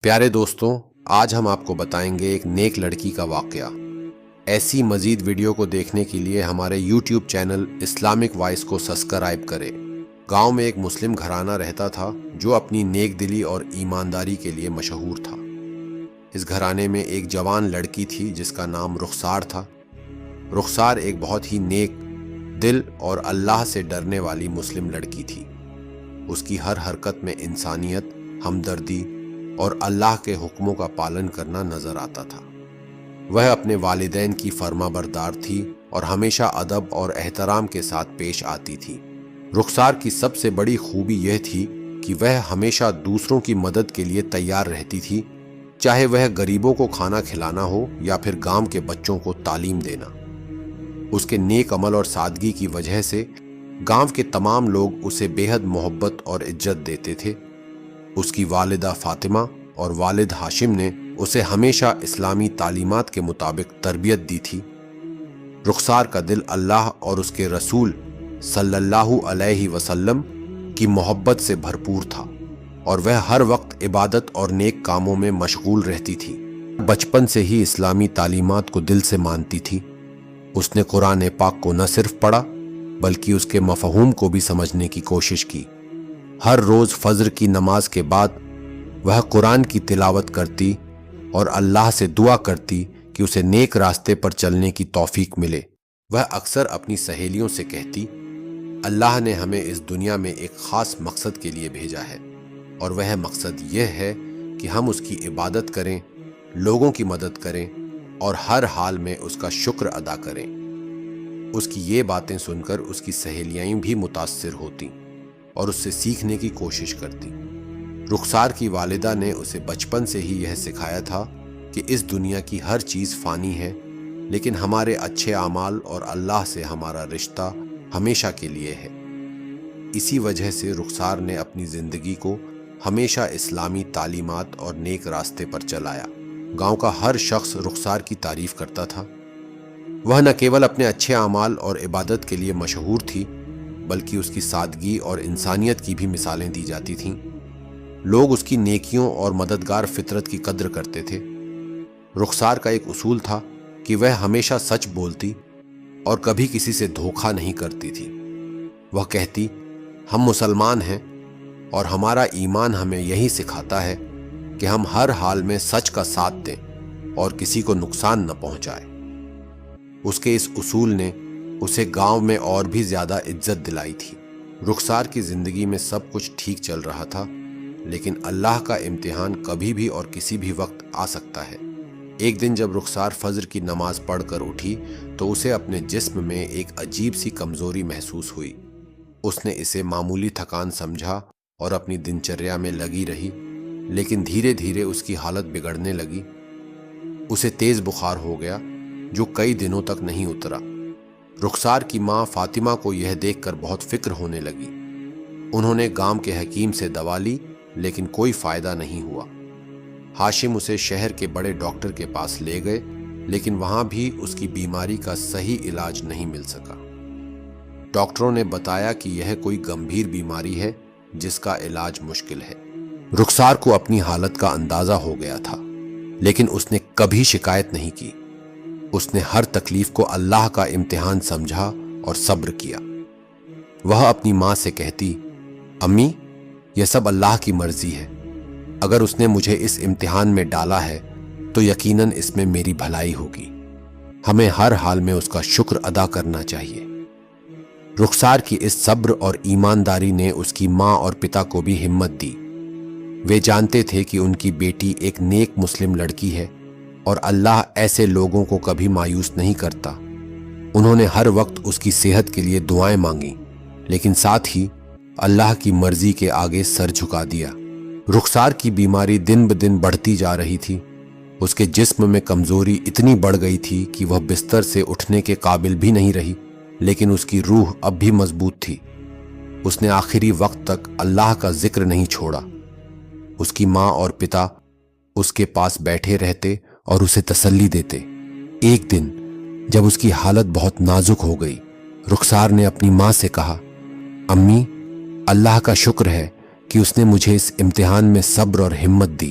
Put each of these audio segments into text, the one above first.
پیارے دوستوں، آج ہم آپ کو بتائیں گے ایک نیک لڑکی کا واقعہ۔ ایسی مزید ویڈیو کو دیکھنے کے لیے ہمارے یوٹیوب چینل اسلامک وائس کو سبسکرائب کریں۔ گاؤں میں ایک مسلم گھرانہ رہتا تھا جو اپنی نیک دلی اور ایمانداری کے لیے مشہور تھا۔ اس گھرانے میں ایک جوان لڑکی تھی جس کا نام رخسار تھا۔ رخسار ایک بہت ہی نیک دل اور اللہ سے ڈرنے والی مسلم لڑکی تھی۔ اس کی ہر حرکت میں انسانیت، ہمدردی اور اللہ کے حکموں کا پالن کرنا نظر آتا تھا۔ وہ اپنے والدین کی فرما بردار تھی اور ہمیشہ ادب اور احترام کے ساتھ پیش آتی تھی۔ رخسار کی سب سے بڑی خوبی یہ تھی کہ وہ ہمیشہ دوسروں کی مدد کے لیے تیار رہتی تھی، چاہے وہ غریبوں کو کھانا کھلانا ہو یا پھر گاؤں کے بچوں کو تعلیم دینا۔ اس کے نیک عمل اور سادگی کی وجہ سے گاؤں کے تمام لوگ اسے بے حد محبت اور عزت دیتے تھے۔ اس کی والدہ فاطمہ اور والد ہاشم نے اسے ہمیشہ اسلامی تعلیمات کے مطابق تربیت دی تھی۔ رخسار کا دل اللہ اور اس کے رسول صلی اللہ علیہ وسلم کی محبت سے بھرپور تھا اور وہ ہر وقت عبادت اور نیک کاموں میں مشغول رہتی تھی۔ بچپن سے ہی اسلامی تعلیمات کو دل سے مانتی تھی۔ اس نے قرآن پاک کو نہ صرف پڑھا بلکہ اس کے مفہوم کو بھی سمجھنے کی کوشش کی۔ ہر روز فجر کی نماز کے بعد وہ قرآن کی تلاوت کرتی اور اللہ سے دعا کرتی کہ اسے نیک راستے پر چلنے کی توفیق ملے۔ وہ اکثر اپنی سہیلیوں سے کہتی، اللہ نے ہمیں اس دنیا میں ایک خاص مقصد کے لیے بھیجا ہے اور وہ مقصد یہ ہے کہ ہم اس کی عبادت کریں، لوگوں کی مدد کریں اور ہر حال میں اس کا شکر ادا کریں۔ اس کی یہ باتیں سن کر اس کی سہیلیاں بھی متاثر ہوتیں اور اس سے سیکھنے کی کوشش کرتی۔ رخسار کی والدہ نے اسے بچپن سے ہی یہ سکھایا تھا کہ اس دنیا کی ہر چیز فانی ہے، لیکن ہمارے اچھے اعمال اور اللہ سے ہمارا رشتہ ہمیشہ کے لیے ہے۔ اسی وجہ سے رخسار نے اپنی زندگی کو ہمیشہ اسلامی تعلیمات اور نیک راستے پر چلایا۔ گاؤں کا ہر شخص رخسار کی تعریف کرتا تھا۔ وہ نہ کیول اپنے اچھے اعمال اور عبادت کے لیے مشہور تھی بلکہ اس کی سادگی اور انسانیت کی بھی مثالیں دی جاتی تھیں۔ لوگ اس کی نیکیوں اور مددگار فطرت کی قدر کرتے تھے۔ رخسار کا ایک اصول تھا کہ وہ ہمیشہ سچ بولتی اور کبھی کسی سے دھوکہ نہیں کرتی تھی۔ وہ کہتی، ہم مسلمان ہیں اور ہمارا ایمان ہمیں یہی سکھاتا ہے کہ ہم ہر حال میں سچ کا ساتھ دیں اور کسی کو نقصان نہ پہنچائیں۔ اس کے اس اصول نے اسے گاؤں میں اور بھی زیادہ عزت دلائی تھی۔ رخسار کی زندگی میں سب کچھ ٹھیک چل رہا تھا، لیکن اللہ کا امتحان کبھی بھی اور کسی بھی وقت آ سکتا ہے۔ ایک دن جب رخسار فجر کی نماز پڑھ کر اٹھی تو اسے اپنے جسم میں ایک عجیب سی کمزوری محسوس ہوئی۔ اس نے اسے معمولی تھکان سمجھا اور اپنی دنچریا میں لگی رہی، لیکن دھیرے دھیرے اس کی حالت بگڑنے لگی۔ اسے تیز بخار ہو گیا جو کئی دنوں تک نہیں اترا۔ رخسار کی ماں فاطمہ کو یہ دیکھ کر بہت فکر ہونے لگی۔ انہوں نے گاؤں کے حکیم سے دوا لی لیکن کوئی فائدہ نہیں ہوا۔ ہاشم اسے شہر کے بڑے ڈاکٹر کے پاس لے گئے لیکن وہاں بھی اس کی بیماری کا صحیح علاج نہیں مل سکا۔ ڈاکٹروں نے بتایا کہ یہ کوئی گمبھیر بیماری ہے جس کا علاج مشکل ہے۔ رخسار کو اپنی حالت کا اندازہ ہو گیا تھا، لیکن اس نے کبھی شکایت نہیں کی۔ اس نے ہر تکلیف کو اللہ کا امتحان سمجھا اور صبر کیا۔ وہ اپنی ماں سے کہتی، امی، یہ سب اللہ کی مرضی ہے۔ اگر اس نے مجھے اس امتحان میں ڈالا ہے تو یقیناً اس میں میری بھلائی ہوگی۔ ہمیں ہر حال میں اس کا شکر ادا کرنا چاہیے۔ رخسار کی اس صبر اور ایمانداری نے اس کی ماں اور پتا کو بھی ہمت دی۔ وہ جانتے تھے کہ ان کی بیٹی ایک نیک مسلم لڑکی ہے اور اللہ ایسے لوگوں کو کبھی مایوس نہیں کرتا۔ انہوں نے ہر وقت اس کی صحت کے لیے دعائیں مانگی، لیکن ساتھ ہی اللہ کی مرضی کے آگے سر جھکا دیا۔ رخسار کی بیماری دن بدن بڑھتی جا رہی تھی۔ اس کے جسم میں کمزوری اتنی بڑھ گئی تھی کہ وہ بستر سے اٹھنے کے قابل بھی نہیں رہی، لیکن اس کی روح اب بھی مضبوط تھی۔ اس نے آخری وقت تک اللہ کا ذکر نہیں چھوڑا۔ اس کی ماں اور پتا اس کے پاس بیٹھے رہتے اور اسے تسلی دیتے۔ ایک دن جب اس کی حالت بہت نازک ہو گئی، رخسار نے اپنی ماں سے کہا، امی، اللہ کا شکر ہے کہ اس نے مجھے اس امتحان میں صبر اور ہمت دی۔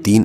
3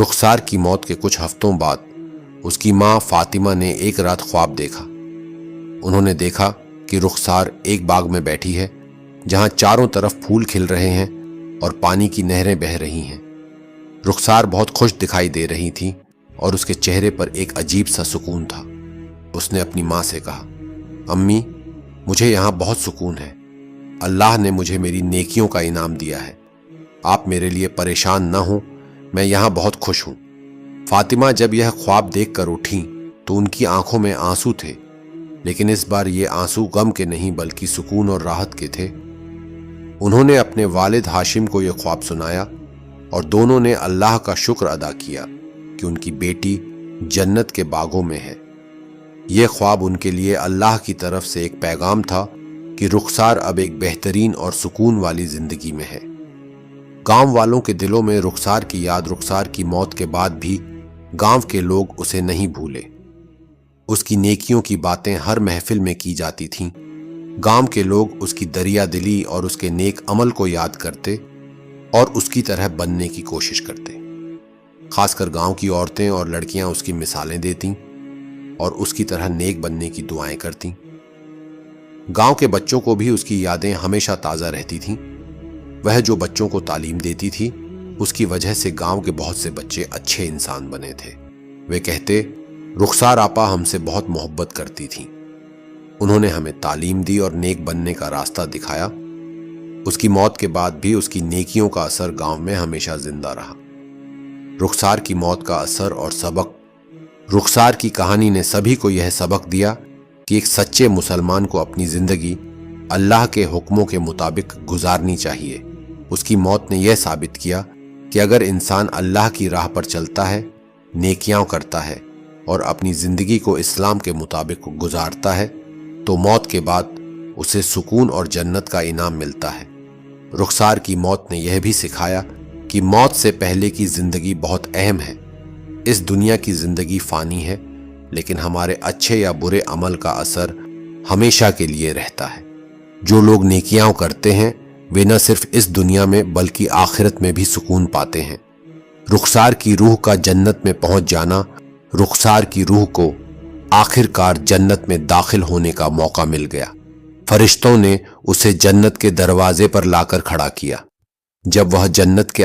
رخسار کی موت کے کچھ ہفتوں بعد اس کی ماں فاطمہ نے ایک رات خواب دیکھا۔ انہوں نے دیکھا کہ رخسار ایک باغ میں بیٹھی ہے جہاں چاروں طرف پھول کھل رہے ہیں اور پانی کی نہریں بہہ رہی ہیں۔ رخسار بہت خوش دکھائی دے رہی تھی اور اس کے چہرے پر ایک عجیب سا سکون تھا۔ اس نے اپنی ماں سے کہا، امی، مجھے یہاں بہت سکون ہے۔ اللہ نے مجھے میری نیکیوں کا انعام دیا ہے۔ آپ میرے لیے پریشان نہ ہوں، میں یہاں بہت خوش ہوں۔ فاطمہ جب یہ خواب دیکھ کر اٹھیں تو ان کی آنکھوں میں آنسو تھے، لیکن اس بار یہ آنسو غم کے نہیں بلکہ سکون اور راحت کے تھے۔ انہوں نے اپنے والد ہاشم کو یہ خواب سنایا اور دونوں نے اللہ کا شکر ادا کیا کہ ان کی بیٹی جنت کے باغوں میں ہے۔ یہ خواب ان کے لیے اللہ کی طرف سے ایک پیغام تھا کہ رخسار اب ایک بہترین اور سکون والی زندگی میں ہے۔ گاؤں والوں کے دلوں میں رخسار کی یاد رخسار کی موت کے بعد بھی گاؤں کے لوگ اسے نہیں بھولے۔ اس کی نیکیوں کی باتیں ہر محفل میں کی جاتی تھیں۔ گاؤں کے لوگ اس کی دریا دلی اور اس کے نیک عمل کو یاد کرتے اور اس کی طرح بننے کی کوشش کرتے۔ خاص کر گاؤں کی عورتیں اور لڑکیاں اس کی مثالیں دیتیں اور اس کی طرح نیک بننے کی دعائیں کرتیں۔ گاؤں کے بچوں کو بھی اس کی یادیں ہمیشہ تازہ رہتی تھیں۔ وہ جو بچوں کو تعلیم دیتی تھی، اس کی وجہ سے گاؤں کے بہت سے بچے اچھے انسان بنے تھے۔ وہ کہتے، رخسار آپا ہم سے بہت محبت کرتی تھیں۔ انہوں نے ہمیں تعلیم دی اور نیک بننے کا راستہ دکھایا۔ اس کی موت کے بعد بھی اس کی نیکیوں کا اثر گاؤں میں ہمیشہ زندہ رہا۔ رخسار کی موت کا اثر اور سبق۔ رخسار کی کہانی نے سبھی کو یہ سبق دیا کہ ایک سچے مسلمان کو اپنی زندگی اللہ کے حکموں کے مطابق گزارنی چاہیے۔ اس کی موت نے یہ ثابت کیا کہ اگر انسان اللہ کی راہ پر چلتا ہے، نیکیاں کرتا ہے اور اپنی زندگی کو اسلام کے مطابق گزارتا ہے تو موت کے بعد اسے سکون اور جنت کا انعام ملتا ہے۔ رخسار کی موت نے یہ بھی سکھایا کہ موت سے پہلے کی زندگی بہت اہم ہے۔ اس دنیا کی زندگی فانی ہے، لیکن ہمارے اچھے یا برے عمل کا اثر ہمیشہ کے لیے رہتا ہے۔ جو لوگ نیکیاں کرتے ہیں وہ نہ صرف اس دنیا میں بلکہ آخرت میں بھی سکون پاتے ہیں۔ رخسار کی روح کا جنت میں پہنچ جانا، رخسار کی روح کو آخر کار جنت میں داخل ہونے کا موقع مل گیا۔ فرشتوں نے اسے جنت کے دروازے پر لا کر کھڑا کیا۔ جب وہ جنت کے